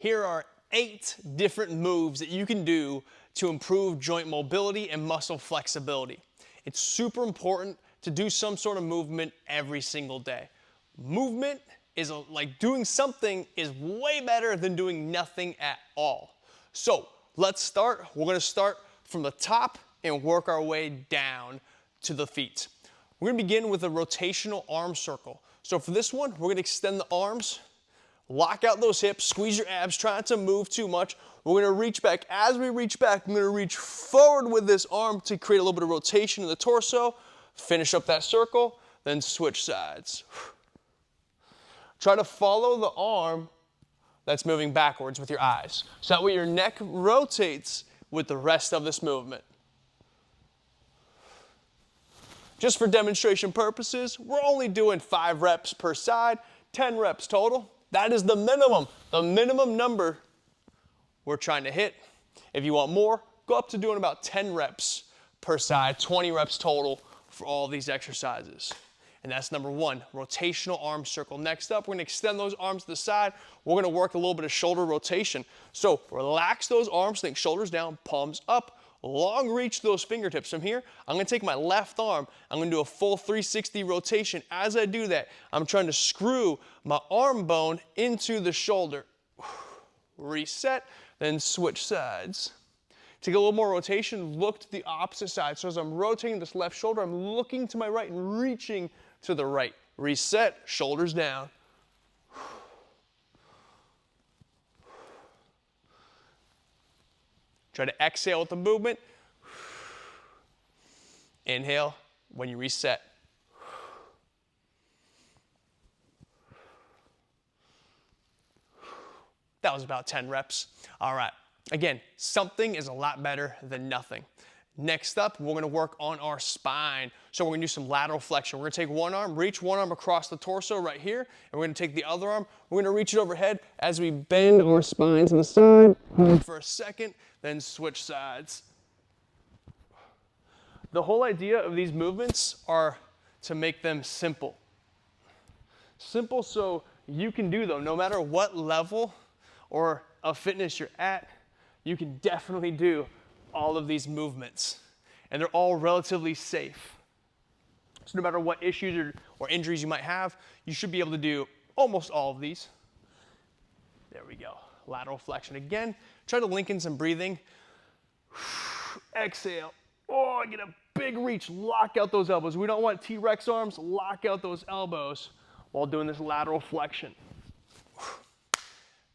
Here are 8 different moves that you can do to improve joint mobility and muscle flexibility. It's super important to do some sort of movement every single day. Movement is like doing something is way better than doing nothing at all. So let's start. We're going to start from the top and work our way down to the feet. We're going to begin with a rotational arm circle. So for this one, we're going to extend the arms, lock out those hips, squeeze your abs, try not to move too much. We're going to reach back. As we reach back, I'm going to reach forward with this arm to create a little bit of rotation in the torso. Finish up that circle, then switch sides. Try to follow the arm that's moving backwards with your eyes. So that way your neck rotates with the rest of this movement. Just for demonstration purposes, we're only doing 5 reps per side, 10 reps total. That is the minimum number we're trying to hit. If you want more, go up to doing about 10 reps per side, 20 reps total for all these exercises. And that's number 1, rotational arm circle. Next up, we're gonna extend those arms to the side. We're gonna work a little bit of shoulder rotation. So relax those arms, think shoulders down, palms up. Long reach those fingertips. From here, I'm going to take my left arm. I'm going to do a full 360 rotation. As I do that, I'm trying to screw my arm bone into the shoulder. Reset, then switch sides. Take a little more rotation, look to the opposite side. So as I'm rotating this left shoulder, I'm looking to my right and reaching to the right. Reset, shoulders down. Try to exhale with the movement. Inhale when you reset. That was about 10 reps. All right. Again, something is a lot better than nothing. Next up, we're going to work on our spine. So we're going to do some lateral flexion. We're going to take one arm, reach one arm across the torso right here, and we're going to take the other arm. We're going to reach it overhead as we bend our spine to the side. Hold for a second, then switch sides. The whole idea of these movements are to make them simple. Simple so you can do them no matter what level or of fitness you're at. You can definitely do all of these movements, and they're all relatively safe. So no matter what issues or injuries you might have, you should be able to do almost all of these. There we go. Lateral flexion again. Try to link in some breathing. Exhale. Oh, get a big reach. Lock out those elbows. We don't want T-Rex arms. Lock out those elbows while doing this lateral flexion.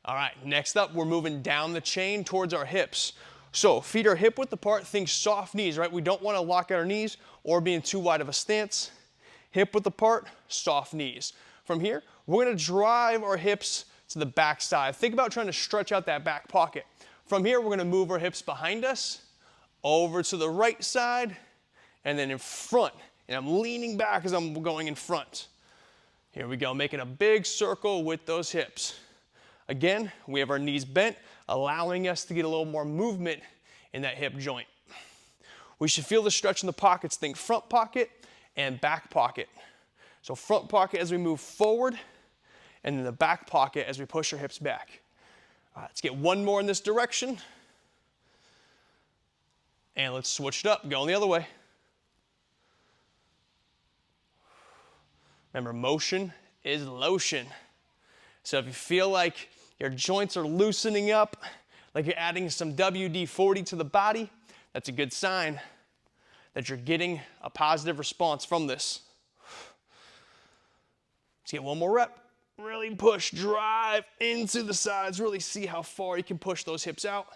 All right, next up, we're moving down the chain towards our hips. So feet are hip width apart, think soft knees, right? We don't want to lock out our knees or be in too wide of a stance. Hip width apart, soft knees. From here, we're going to drive our hips to the back side. Think about trying to stretch out that back pocket. From here, we're going to move our hips behind us, over to the right side, and then in front. And I'm leaning back as I'm going in front. Here we go, making a big circle with those hips. Again, we have our knees bent, allowing us to get a little more movement in that hip joint. We should feel the stretch in the pockets. Think front pocket and back pocket. So front pocket as we move forward, and then the back pocket as we push our hips back. All right, let's get one more in this direction. And let's switch it up, going the other way. Remember, motion is lotion. So if you feel like your joints are loosening up, like you're adding some WD-40 to the body, that's a good sign that you're getting a positive response from this. Let's get one more rep. Really push, drive into the sides. Really see how far you can push those hips out.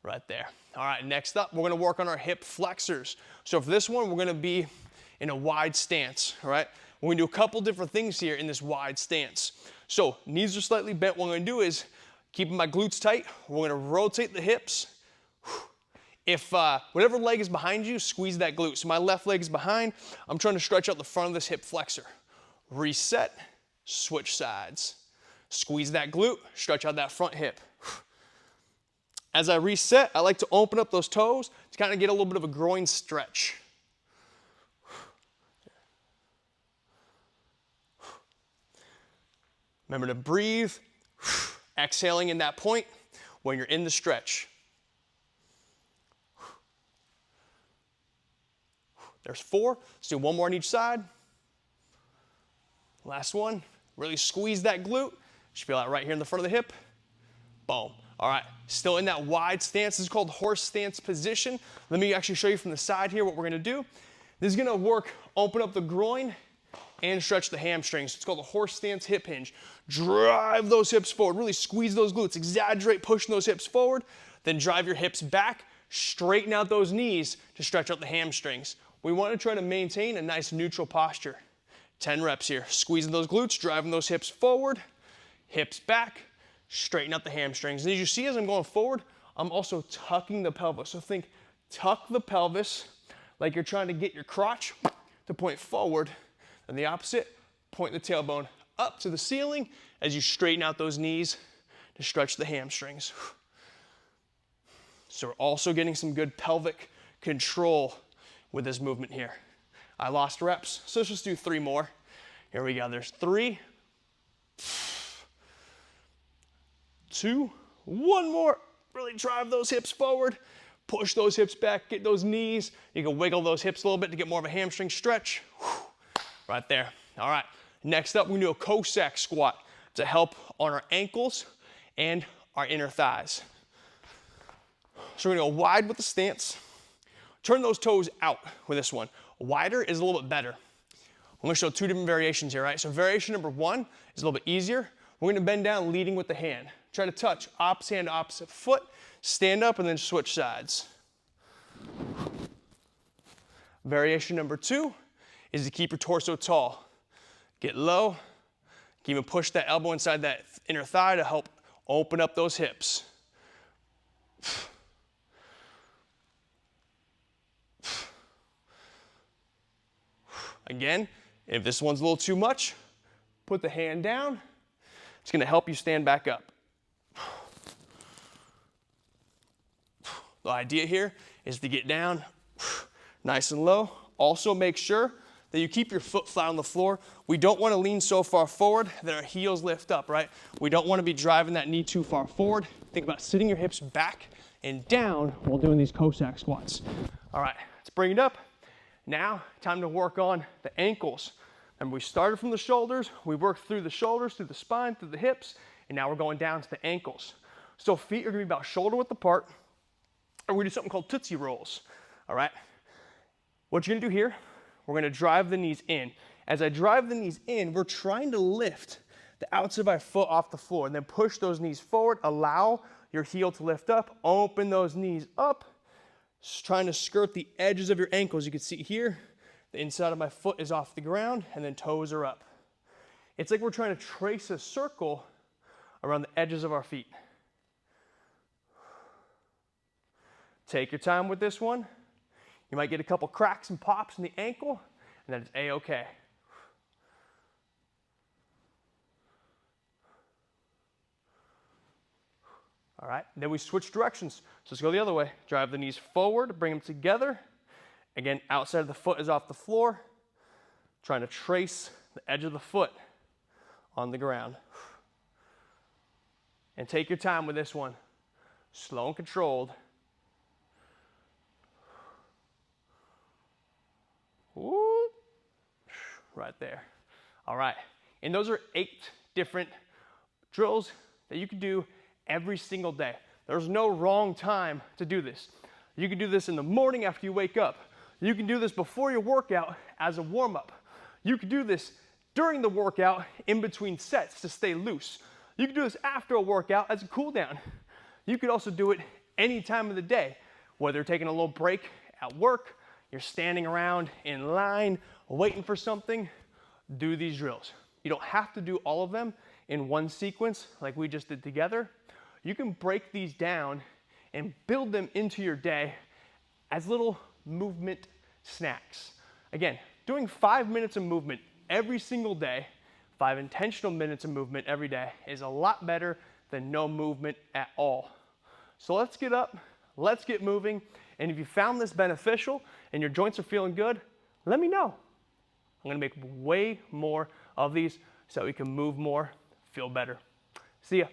Right there. All right, next up, we're going to work on our hip flexors. So for this one, we're going to be in a wide stance, all right? We're going to do a couple different things here in this wide stance. So knees are slightly bent. What I'm going to do is, keeping my glutes tight, we're going to rotate the hips. If whatever leg is behind you, squeeze that glute. So my left leg is behind. I'm trying to stretch out the front of this hip flexor. Reset, switch sides. Squeeze that glute, stretch out that front hip. As I reset, I like to open up those toes to kind of get a little bit of a groin stretch. Remember to breathe Exhaling in that point when you're in the stretch. There's 4. Let's do 1 more on each side. Last one. Really squeeze that glute. Should feel that right here in the front of the hip. Boom. All right, still in that wide stance. This is called horse stance position. Let me actually show you from the side here what we're gonna do. This is gonna work, open up the groin and stretch the hamstrings. It's called a horse stance hip hinge. Drive those hips forward, really squeeze those glutes, exaggerate pushing those hips forward, then drive your hips back, straighten out those knees to stretch out the hamstrings. We wanna try to maintain a nice neutral posture. 10 reps here, squeezing those glutes, driving those hips forward, hips back, straighten out the hamstrings. And as you see, as I'm going forward, I'm also tucking the pelvis. So think, tuck the pelvis like you're trying to get your crotch to point forward, and the opposite, point the tailbone up to the ceiling as you straighten out those knees to stretch the hamstrings. So we're also getting some good pelvic control with this movement here. I lost reps, so let's just do 3 more. Here we go, there's 3, 2, 1 more. Really drive those hips forward, push those hips back, get those knees. You can wiggle those hips a little bit to get more of a hamstring stretch. Right there. All right, next up, we're gonna do a Cossack squat to help on our ankles and our inner thighs. So we're gonna go wide with the stance. Turn those toes out with this one. Wider is a little bit better. I'm gonna show 2 different variations here, right? So variation number 1 is a little bit easier. We're gonna bend down, leading with the hand. Try to touch opposite hand, opposite foot, stand up, and then switch sides. Variation number 2 is to keep your torso tall. Get low, you can push that elbow inside that inner thigh to help open up those hips. Again, if this one's a little too much, put the hand down. It's gonna help you stand back up. The idea here is to get down nice and low. Also make sure that you keep your foot flat on the floor. We don't wanna lean so far forward that our heels lift up, right? We don't wanna be driving that knee too far forward. Think about sitting your hips back and down while doing these Cossack squats. All right, let's bring it up. Now, time to work on the ankles. And we started from the shoulders, we worked through the shoulders, through the spine, through the hips, and now we're going down to the ankles. So feet are gonna be about shoulder width apart, and we're gonna do something called Tootsie Rolls, all right? What you're gonna do here, we're gonna drive the knees in. As I drive the knees in, we're trying to lift the outside of my foot off the floor, and then push those knees forward, allow your heel to lift up, open those knees up, just trying to skirt the edges of your ankles. You can see here, the inside of my foot is off the ground, and then toes are up. It's like we're trying to trace a circle around the edges of our feet. Take your time with this one. You might get a couple cracks and pops in the ankle, and then it's A-okay. All right, then we switch directions. So let's go the other way. Drive the knees forward, bring them together. Again, outside of the foot is off the floor. Trying to trace the edge of the foot on the ground. And take your time with this one. Slow and controlled. Woo. Right there. All right, and those are 8 different drills that you can do every single day. There's no wrong time to do this. You can do this in the morning after you wake up. You can do this before your workout as a warm-up. You can do this during the workout in between sets to stay loose. You can do this after a workout as a cool down. You could also do it any time of the day, whether you're taking a little break at work, you're standing around in line, waiting for something, do these drills. You don't have to do all of them in one sequence like we just did together. You can break these down and build them into your day as little movement snacks. Again, doing 5 minutes of movement every single day, 5 intentional minutes of movement every day is a lot better than no movement at all. So let's get up, let's get moving, and if you found this beneficial and your joints are feeling good, let me know. I'm gonna make way more of these so we can move more, feel better. See ya.